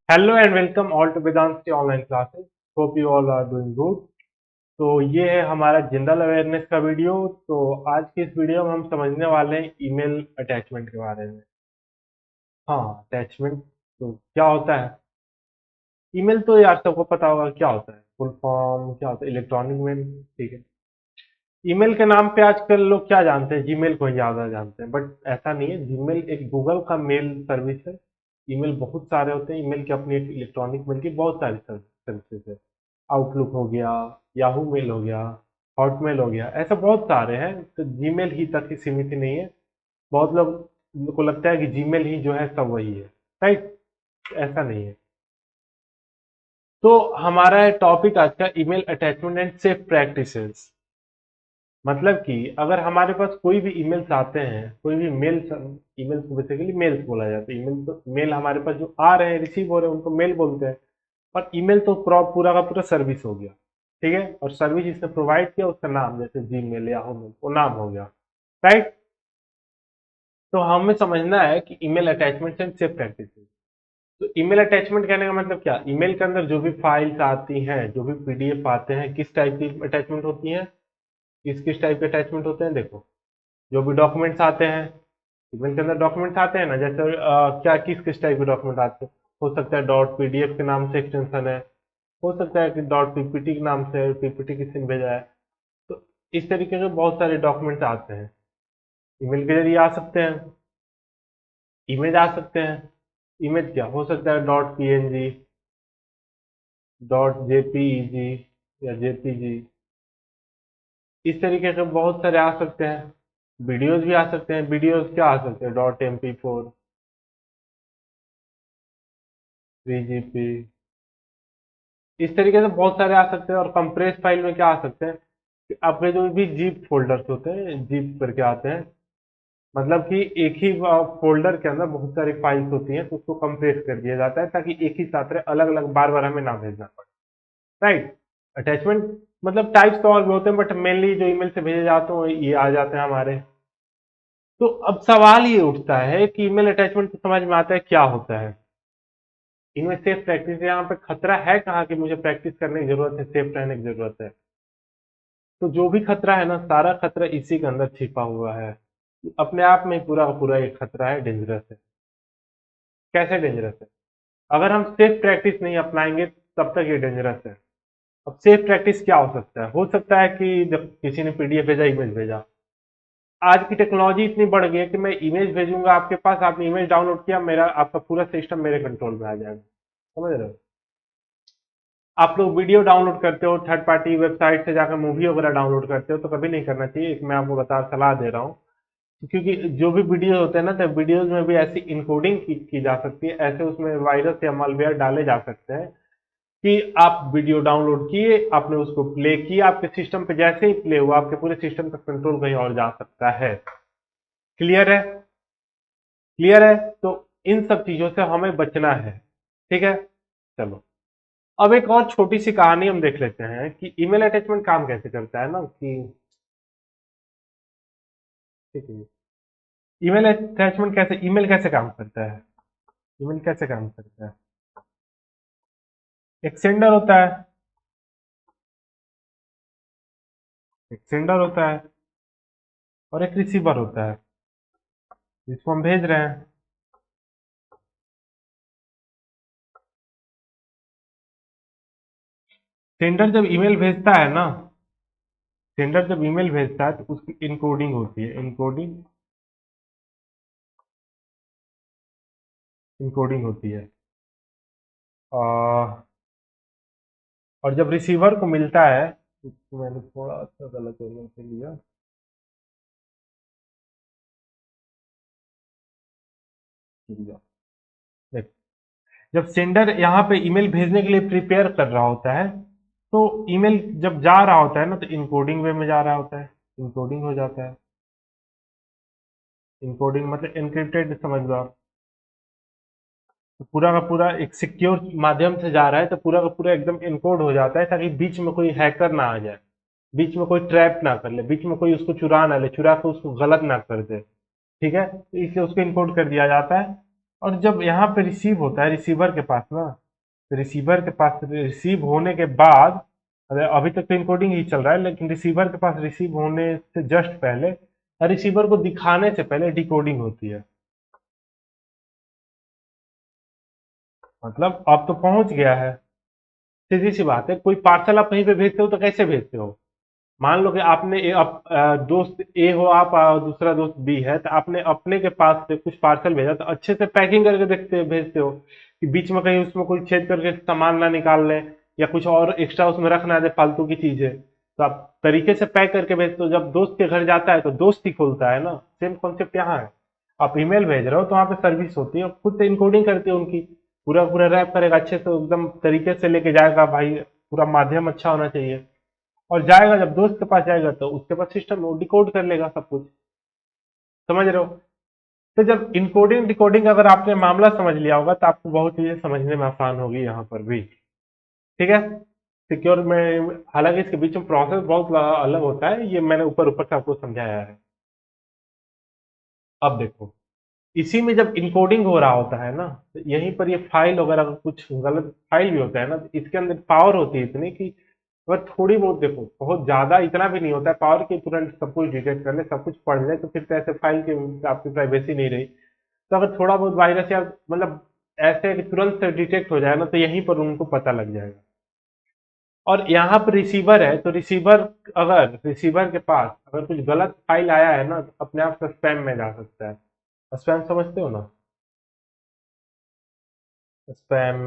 Hello and welcome all to Vedant online classes. Hope you all are doing good. तो ये है हमारा general awareness का वीडियो। तो आज की इस वीडियो में हम समझने वाले हैं ईमेल अटैचमेंट के बारे में। हाँ, अटैचमेंट तो क्या होता है? ईमेल तो यार सबको पता होगा क्या होता है, फुल फॉर्म क्या होता है, इलेक्ट्रॉनिक मेल। ठीक है। ईमेल के नाम पे आजकल लोग क्या जानते हैं, जीमेल को ही ज्यादा जानते हैं, बट ऐसा नहीं है। जीमेल एक गूगल का मेल सर्विस है। ईमेल बहुत सारे होते हैं, ईमेल की अपनी एक इलेक्ट्रॉनिक मेल की बहुत सारी सर्विसेज है। आउटलुक हो गया, याहू मेल हो गया, हॉटमेल हो गया, ऐसा बहुत सारे हैं। तो जीमेल ही तक ही सीमित नहीं है। बहुत लोग को लगता है कि जीमेल ही जो है सब वही है। राइट। ऐसा नहीं है। तो हमारा टॉपिक आज का email attachment and safe practices. मतलब कि अगर हमारे पास कोई भी ईमेल्स आते हैं, कोई भी मेल, ईमेल्स को बेसिकली मेल्स बोला जाता है। ईमेल तो मेल हमारे पास जो आ रहे हैं, रिसीव हो रहे हैं, उनको मेल बोलते हैं। और ईमेल तो पूरा का पूरा सर्विस हो गया। ठीक है। और सर्विस जिसने प्रोवाइड किया उसका नाम, जैसे जीमेल या होमेल, वो नाम हो गया। राइट। तो हमें समझना है कि email attachment and safe practice. तो ईमेल अटैचमेंट कहने का मतलब क्या? ईमेल के अंदर जो भी फाइल्स आती हैं, जो भी पीडीएफ आते हैं, किस टाइप की अटैचमेंट होती हैं, किस किस टाइप के अटैचमेंट होते हैं, देखो। जो भी डॉक्यूमेंट्स आते हैं, ईमेल के अंदर डॉक्यूमेंट्स आते हैं ना, जैसे क्या किस किस टाइप के डॉक्यूमेंट आते हैं। हो सकता है डॉट पीडीएफ के नाम से एक्सटेंशन है। हो सकता है कि डॉट पीपीटी के नाम से पीपीटी किसी ने भेजा है। तो इस तरीके के बहुत सारे डॉक्यूमेंट्स आते हैं। ईमेल के जरिए आ सकते हैं। इमेज आ सकते हैं। इमेज क्या हो सकता है? डॉट पीएनजी, डॉट जेपीईजी या जेपीजी। इस तरीके के बहुत सारे आ सकते हैं। वीडियोज भी आ सकते हैं। वीडियोज क्या आ सकते हैं? Dot MP4, 3GP। इस तरीके से बहुत सारे आ सकते हैं। और कंप्रेस फाइल में क्या आ सकते हैं कि आपके जो भी जीप फोल्डर्स होते हैं, जीप करके आते हैं। मतलब कि एक ही फोल्डर के अंदर बहुत सारी फाइल्स होती हैं, तो उसको कंप्रेस कर दिया जाता है ताकि एक ही साथ रहे, अलग अलग बार बार हमें ना भेजना पड़े। राइट। अटैचमेंट मतलब टाइप्स तो और भी होते हैं, बट मेनली जो ईमेल से भेजे जाते हैं वो ये आ जाते हैं हमारे। तो अब सवाल ये उठता है कि ईमेल अटैचमेंट तो समझ में आता है क्या होता है, इनमें सेफ प्रैक्टिस यहाँ पे खतरा है कहाँ कि मुझे प्रैक्टिस करने की जरूरत है, सेफ रहने की जरूरत है। तो जो भी खतरा है ना, सारा खतरा इसी के अंदर छिपा हुआ है। अपने आप में पूरा का पूरा एक खतरा है, डेंजरस है। कैसे डेंजरस है? अगर हम सेफ प्रैक्टिस नहीं अपनाएंगे तब तक ये डेंजरस है। अब सेफ प्रैक्टिस क्या हो सकता है? हो सकता है कि जब किसी ने पीडीएफ भेजा, इमेज भेजा, आज की टेक्नोलॉजी इतनी बढ़ गई है कि मैं इमेज भेजूंगा आपके पास, आपने इमेज डाउनलोड किया, मेरा आपका पूरा सिस्टम मेरे कंट्रोल में आ जाएगा। समझ रहे हो? आप लोग वीडियो डाउनलोड करते हो, थर्ड पार्टी वेबसाइट से जाकर मूवी वगैरह डाउनलोड करते हो, तो कभी नहीं करना चाहिए। एक मैं आपको सलाह दे रहा हूँ। क्योंकि जो भी वीडियो होते हैं ना, तो वीडियोज में भी ऐसी इनकोडिंग की जा सकती है, ऐसे उसमें वायरस या मालवेयर डाले जा सकते हैं कि आप वीडियो डाउनलोड किए, आपने उसको प्ले किया, आपके सिस्टम पे जैसे ही प्ले हुआ, आपके पूरे सिस्टम का कंट्रोल कहीं और जा सकता है। क्लियर है? क्लियर है। तो इन सब चीजों से हमें बचना है। ठीक है। चलो, अब एक और छोटी सी कहानी हम देख लेते हैं कि ईमेल अटैचमेंट काम कैसे करता है ना कि। ठीक है। ईमेल अटैचमेंट कैसे, ईमेल कैसे काम करता है? ईमेल कैसे काम करता है? एक सेंडर होता है, एक सेंडर होता है, और एक रिसीवर होता है जिसको हम भेज रहे हैं। सेंडर जब ईमेल भेजता है ना, सेंडर जब ईमेल भेजता है तो उसकी इनकोडिंग होती है, इनकोडिंग, इनकोडिंग होती है। और जब रिसीवर को मिलता है, इसको मैंने थोड़ा सा गलत एंगल से लिया। लिया। देख, जब सेंडर यहाँ पे ईमेल भेजने के लिए प्रिपेयर कर रहा होता है, तो ईमेल जब जा रहा होता है ना, तो इनकोडिंग वे में जा रहा होता है, इनकोडिंग हो जाता है। इनकोडिंग मतलब एनक्रिप्टेड, समझ लो आप। तो पूरा का पूरा एक सिक्योर माध्यम से जा रहा है, तो पूरा का पूरा एकदम इनकोड हो जाता है ताकि बीच में कोई हैकर ना आ जाए, बीच में कोई ट्रैप ना कर ले, बीच में कोई उसको चुरा ना ले, चुरा के उसको गलत ना कर दे। ठीक है, तो इसलिए उसको इनकोड कर दिया जाता है। और जब यहाँ पे रिसीव होता है रिसीवर के पास ना, तो रिसीवर के पास रिसीव होने के बाद, अरे अभी तक तो इनकोडिंग ही चल रहा है, लेकिन रिसीवर के पास रिसीव होने से जस्ट पहले, रिसीवर को दिखाने से पहले डिकोडिंग होती है। मतलब अब तो पहुंच गया है। सीधी सी बात है, कोई पार्सल आप कहीं पे भेजते हो तो कैसे भेजते हो? मान लो कि आपने दोस्त ए हो आप, दूसरा दोस्त बी है, तो आपने अपने के पास से कुछ पार्सल भेजा तो अच्छे से पैकिंग करके देखते भेजते हो कि बीच में कहीं उसमें कोई छेद करके सामान ना निकाल ले, या कुछ और एक्स्ट्रा उसमें रख ना दे फालतू की चीजें। तो आप तरीके से पैक करके भेजते हो, जब दोस्त के घर जाता है तो दोस्त ही खोलता है ना। सेम कॉन्सेप्ट यहाँ है। आप ईमेल भेज रहे हो तो वहाँ पे सर्विस होती है, खुद से इनकोडिंग करती है उनकी, पूरा पूरा रैप करेगा अच्छे से, एकदम तरीके से लेके जाएगा भाई, पूरा माध्यम अच्छा होना चाहिए। और जाएगा जब दोस्त के पास जाएगा तो उसके पास सिस्टम वो डिकोड कर लेगा सब कुछ। समझ रहे हो? तो जब इनकोडिंग डिकोडिंग अगर आपने मामला समझ लिया होगा तो आपको बहुत चीजें समझने में आसान होगी यहाँ पर भी। ठीक है। सिक्योर में हालांकि इसके बीच में प्रोसेस बहुत अलग होता है, ये मैंने ऊपर ऊपर से आपको समझाया है। अब देखो, इसी में जब इनकोडिंग हो रहा होता है ना, तो यहीं पर ये फाइल वगैरह का कुछ गलत फाइल भी होता है ना, तो इसके अंदर पावर होती है इतनी कि अगर थोड़ी बहुत, देखो बहुत ज्यादा इतना भी नहीं होता है पावर की तुरंत सब कुछ डिटेक्ट कर ले सब कुछ पढ़ ले, तो फिर तो ऐसे फाइल की आपकी प्राइवेसी नहीं रही। तो अगर थोड़ा बहुत वायरस या मतलब ऐसे कि तुरंत से डिटेक्ट हो जाए ना, तो यहीं पर उनको पता लग जाएगा। और यहाँ पर रिसीवर है, तो रिसीवर, अगर रिसीवर के पास अगर कुछ गलत फाइल आया है ना, तो अपने आप से स्पैम में जा सकता है। स्पैम समझते हो ना? स्पैम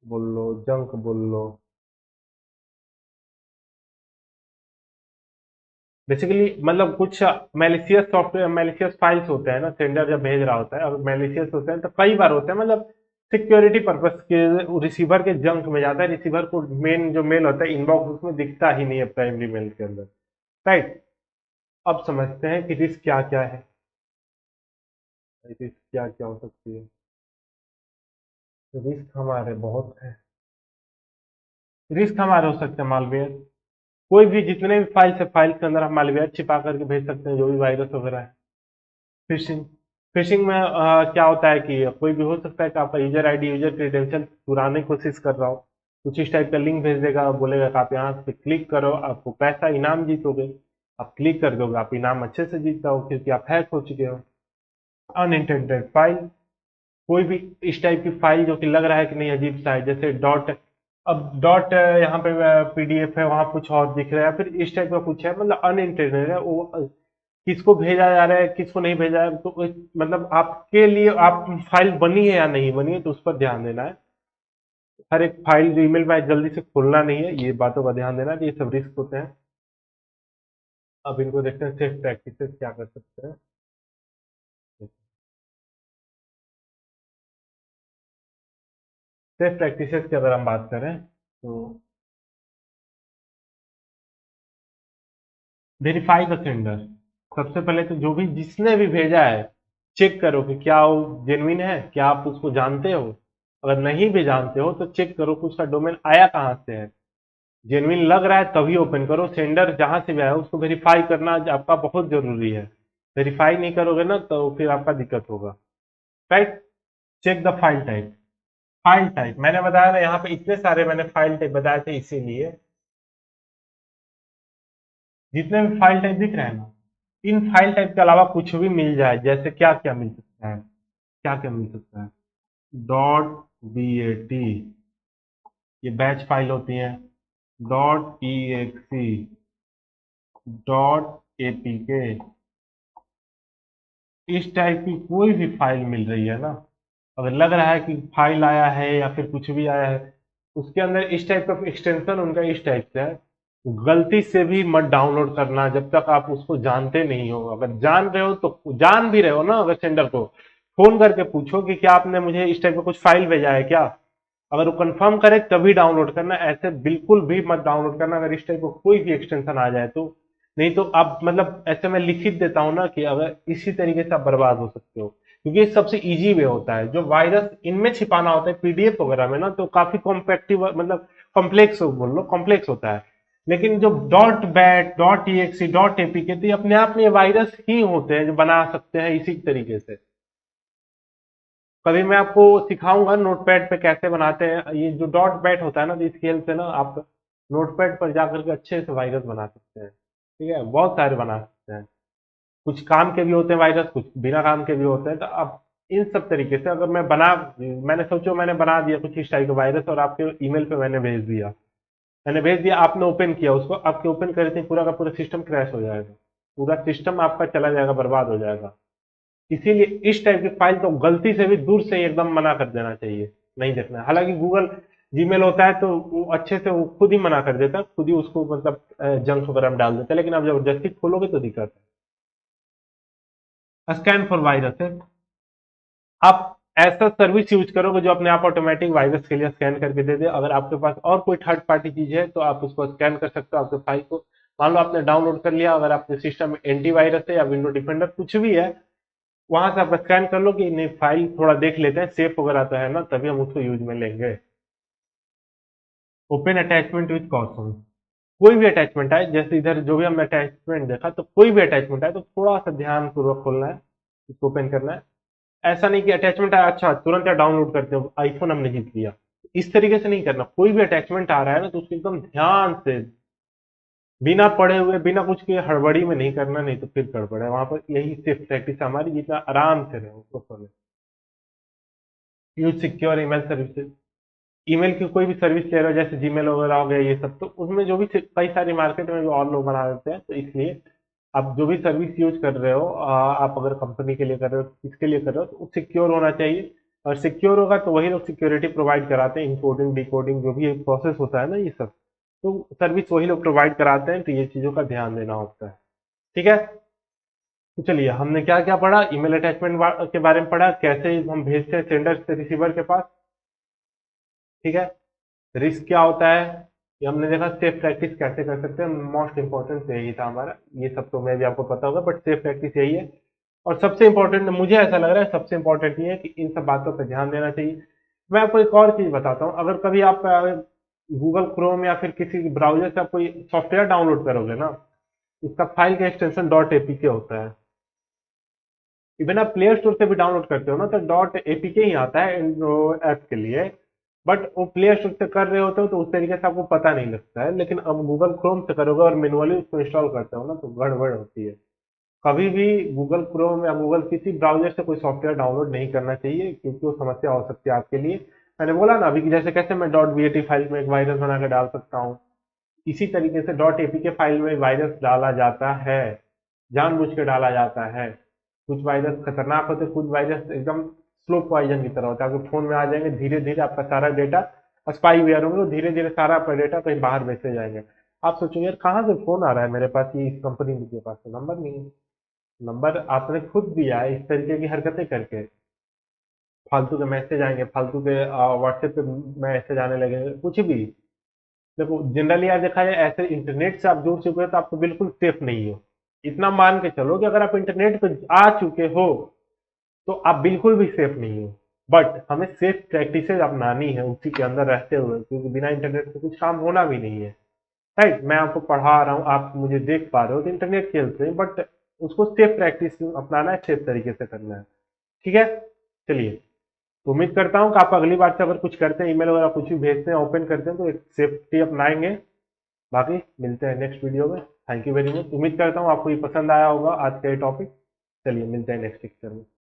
बोल लो, जंक बोल लो। बेसिकली मतलब कुछ मैलिशियस सॉफ्टवेयर, मैलिशियस फाइल्स होते हैं ना, सेंडर जब भेज रहा होता है, और मैलिशियस होते हैं तो कई बार होते हैं, मतलब सिक्योरिटी पर्पस के रिसीवर के जंक में जाता है, रिसीवर को मेन जो मेल होता है इनबॉक्स उसमें दिखता ही नहीं है प्राइमरी मेल के अंदर। राइट। अब समझते हैं कि रिस्क क्या क्या है, रिस्क क्या क्या हो सकती है। रिस्क हमारे बहुत है। रिस्क हमारे हो सकते हैं मालवेयर, कोई भी जितने भी फाइल्स है फाइल के अंदर हम मालवेयर छिपा करके भेज सकते हैं, जो भी वायरस वगैरह है। फिशिंग, फिशिंग में क्या होता है कि कोई भी हो सकता है कि आपका यूजर आईडी यूजर क्रेडेंशियल चुराने की कोशिश कर रहा हो, कुछ इस टाइप का लिंक भेज देगा, बोलेगा कि आप यहाँ पे क्लिक करो आपको पैसा इनाम जीतोगे। आप क्लिक कर दोगे, आप इनाम अच्छे से जीत जाओ क्योंकि आप हैक हो चुके हो। अनइंटेंडेड फाइल, कोई भी इस टाइप की फाइल जो कि लग रहा है कि नहीं अजीब सा है, जैसे डॉट, अब डॉट यहाँ पे पीडीएफ है वहां कुछ और दिख रहा है, फिर इस टाइप का कुछ है, मतलब अनइंटेंडेड है वो, किसको भेजा जा रहा है किसको नहीं भेजा है, तो मतलब आपके लिए आप फाइल बनी है या नहीं बनी है तो उस पर ध्यान देना है। हर एक फाइल जो ईमेल में जल्दी से खोलना नहीं है, ये बातों का ध्यान देना है, ये सब रिस्क होते हैं। अब इनको देखते हैं सेफ प्रैक्टिसेस क्या कर सकते हैं। सेफ प्रैक्टिसेस की अगर हम बात करें तो वेरीफाई द सेंडर। सबसे पहले तो जो भी जिसने भी भेजा है, चेक करो कि क्या वो जेन्युइन है, क्या आप उसको जानते हो। अगर नहीं भी जानते हो तो चेक करो कि उसका डोमेन आया कहाँ से है। जेन्युइन लग रहा है तभी ओपन करो, सेंडर जहां से भी आया उसको वेरीफाई करना आपका बहुत जरूरी है। वेरीफाई नहीं करोगे ना तो फिर आपका दिक्कत होगा। Right. Check the file type. File type मैंने बताया ना, यहाँ पे इतने सारे मैंने फाइल टाइप बताए थे, इसीलिए जितने भी फाइल टाइप दिख रहे हैं ना, इन फाइल टाइप के अलावा कुछ भी मिल जाए, जैसे क्या क्या मिल सकता है, क्या क्या मिल सकता है। डॉट BAT, ये बैच फाइल होती है। डॉट EXE, डॉट APK, इस टाइप की कोई भी फाइल मिल रही है ना, अगर लग रहा है कि फाइल आया है या फिर कुछ भी आया है, उसके अंदर इस टाइप का एक्सटेंशन उनका इस टाइप से है, गलती से भी मत डाउनलोड करना जब तक आप उसको जानते नहीं हो। अगर जान रहे हो तो जान भी रहे हो ना, अगर सेंडर को फोन करके पूछो कि क्या आपने मुझे इस टाइप का कुछ फाइल भेजा है क्या, अगर वो कंफर्म करे तभी डाउनलोड करना, ऐसे बिल्कुल भी मत डाउनलोड करना अगर इस टाइप का कोई भी एक्सटेंशन आ जाए तो। नहीं तो आप मतलब ऐसे मैं लिखित देता हूं ना कि अगर इसी तरीके से आप बर्बाद हो सकते हो, क्योंकि ये सबसे इजी वे होता है। जो वायरस इनमें छिपाना होता है पीडीएफ वगैरह में ना, तो काफी कॉम्पैक्टिव मतलब कॉम्प्लेक्स बोल लो, कॉम्प्लेक्स होता है। लेकिन जो dot bat dot EXE dot APK, तो ये अपने आप में वायरस ही होते हैं जो बना सकते हैं इसी तरीके से। कभी मैं आपको सिखाऊंगा नोटपैड पे कैसे बनाते हैं। ये जो डॉट बैट होता है ना, तो इसकी हेल्प से ना आप नोटपैड पर जाकर के अच्छे से वायरस बना सकते हैं। ठीक है, बहुत सारे बना सकते हैं। कुछ काम के भी होते हैं वायरस, कुछ बिना काम के भी होते हैं। तो अब इन सब तरीके से अगर मैंने सोचो मैंने बना दिया कुछ इस टाइप का वायरस और आपके ईमेल पे मैंने भेज दिया, आपने ओपन किया उसको, आपके ओपन करते ही पूरा का पूरा सिस्टम क्रैश हो जाएगा। पूरा सिस्टम आपका चला जाएगा, बर्बाद हो जाएगा। इसीलिए इस टाइप की फाइल तो गलती से भी दूर से ही एकदम मना कर देना चाहिए, नहीं देखना है। हालांकि गूगल जीमेल होता है तो वो अच्छे से वो खुद ही मना कर देता है, खुद ही उसको मतलब जंक वगैरह में डाल देता है, लेकिन आप जबरदस्ती खोलोगे तो दिक्कत है। स्कैन फॉर वायरस है, आप ऐसा सर्विस यूज करोगे जो अपने आप ऑटोमेटिक वायरस के लिए स्कैन करके दे दे। अगर आपके पास और कोई थर्ड पार्टी चीज है तो आप उसको स्कैन कर सकते हो, आपके फाइल को। मान लो आपने डाउनलोड कर लिया, अगर आपके सिस्टम में एंटीवायरस है या विंडो डिफेंडर कुछ भी है, वहां से आप स्कैन कर लो कि नहीं, फाइल थोड़ा देख लेते हैं, सेफ वगैरह तो है ना, तभी हम उसको यूज में लेंगे। ओपन अटैचमेंट विथ कॉशन, कोई भी अटैचमेंट आए, जैसे इधर जो भी हमने अटैचमेंट देखा, तो कोई भी अटैचमेंट आए तो थोड़ा सा ध्यान पूर्वक खोलना है, उसको ओपन करना है। ऐसा नहीं कि अटैचमेंट आया अच्छा तुरंत डाउनलोड करते हो, आईफोन हमने जीत लिया। इस तरीके से नहीं करना। कोई भी अटैचमेंट आ रहा है ना, तो उसको एकदम ध्यान से, बिना पढ़े हुए, बिना कुछ के हड़बड़ी में नहीं करना, नहीं तो फिर गड़बड़ है वहां पर। यही सिर्फ प्रैक्टिस हमारी, जितना आराम से रहे उसको खोले। Use secure email services, email की कोई भी सर्विस ले रहे हो, जैसे जीमेल वगैरह हो गया ये सब, तो उसमें जो भी कई सारी मार्केट में जो और लोग बना देते हैं, तो इसलिए आप जो भी सर्विस यूज कर रहे हो, आप अगर कंपनी के लिए कर रहे हो, किसके लिए कर रहे हो, तो सिक्योर होना चाहिए। और सिक्योर होगा तो वही लोग सिक्योरिटी प्रोवाइड कराते हैं, इंकोडिंग डिकोडिंग जो भी प्रोसेस होता है ना ये सब, तो सर्विस वही लोग प्रोवाइड कराते हैं। तो ये चीजों का ध्यान देना होता है। ठीक है, तो चलिए हमने क्या क्या पढ़ा, ईमेल अटैचमेंट के बारे में पढ़ा, कैसे हम भेजते हैं सेंडर से रिसीवर के पास। ठीक है, रिस्क क्या होता है ये हमने देखा, सेफ प्रैक्टिस कैसे कर सकते हैं, मोस्ट इंपॉर्टेंट यही था हमारा। ये सब तो मैं भी आपको पता होगा, बट सेफ प्रैक्टिस यही है। और सबसे इंपॉर्टेंट मुझे ऐसा लग रहा है, सबसे इंपॉर्टेंट ये है कि इन सब बातों पर ध्यान देना चाहिए। मैं आपको एक और चीज बताता हूँ, अगर कभी आप गूगल क्रोम या फिर किसी ब्राउजर से आप कोई सॉफ्टवेयर डाउनलोड करोगे ना, इसका फाइल का एक्सटेंशन डॉट एपीके होता है। इवन आप प्ले स्टोर से भी डाउनलोड करते हो ना, तो डॉट एपीके ही आता है ऐप के लिए। बट वो प्ले स्टोर से कर रहे होते हो तो उस तरीके से आपको पता नहीं लगता है, लेकिन अब गूगल क्रोम से करोगे और मैनुअली उसको इंस्टॉल करते हो ना, तो गड़बड़ होती है। कभी भी गूगल क्रोम या गूगल किसी ब्राउजर से कोई सॉफ्टवेयर डाउनलोड नहीं करना चाहिए, क्योंकि वो समस्या हो सकती है आपके लिए। मैंने बोला ना अभी कि जैसे कैसे मैं डॉट बीएटी फाइल में एक वायरस बना के डाल सकता हूँ, इसी तरीके से डॉट एपीके फाइल में वायरस डाला जाता है, जानबूझ के डाला जाता है। कुछ वायरस खतरनाक होते हैं, कुछ वायरस एकदम स्लो पॉइजन की तरह होता है, आपके फोन में आ जाएंगे, धीरे धीरे आपका सारा डेटा, स्पाईवेयर होंगे, तो धीरे धीरे सारा आपका डेटा कहीं बाहर भेजते जाएंगे। आप सोचोगे यार कहाँ से फोन आ रहा है मेरे पास, ये इस कंपनी के पास तो नंबर नहीं है। नंबर आपने खुद दिया है इस तरीके की हरकतें करके। फालतू के मैसेज आएंगे, फालतू के व्हाट्सएप पे मैसेज आने लगेंगे, कुछ भी। देखो जनरली यार देखा जाए, ऐसे इंटरनेट से आप जुड़ चुके हो तो आप तो बिल्कुल सेफ नहीं हो। इतना मान के चलो कि अगर आप इंटरनेट पे आ चुके हो तो आप बिल्कुल भी सेफ नहीं हो। बट हमें सेफ प्रैक्टिसेस अपनानी है उसी के अंदर रहते हुए, क्योंकि बिना इंटरनेट के कुछ काम होना भी नहीं है। राइट, मैं आपको पढ़ा रहा हूँ, आप मुझे देख पा रहे हो, तो इंटरनेट के हेल्प से, बट उसको सेफ प्रैक्टिस अपनाना है, सेफ तरीके से करना है। ठीक है, चलिए, तो उम्मीद करता हूँ कि आप अगली बार से अगर कुछ करते हैं, ईमेल वगैरह कुछ भी भेजते हैं, ओपन करते हैं, तो एक सेफ्टी अपनाएंगे। बाकी मिलते हैं नेक्स्ट वीडियो में। थैंक यू वेरी मच, उम्मीद करता हूँ आपको ये पसंद आया होगा आज का ये टॉपिक। चलिए मिलते हैं नेक्स्ट लेक्चर में।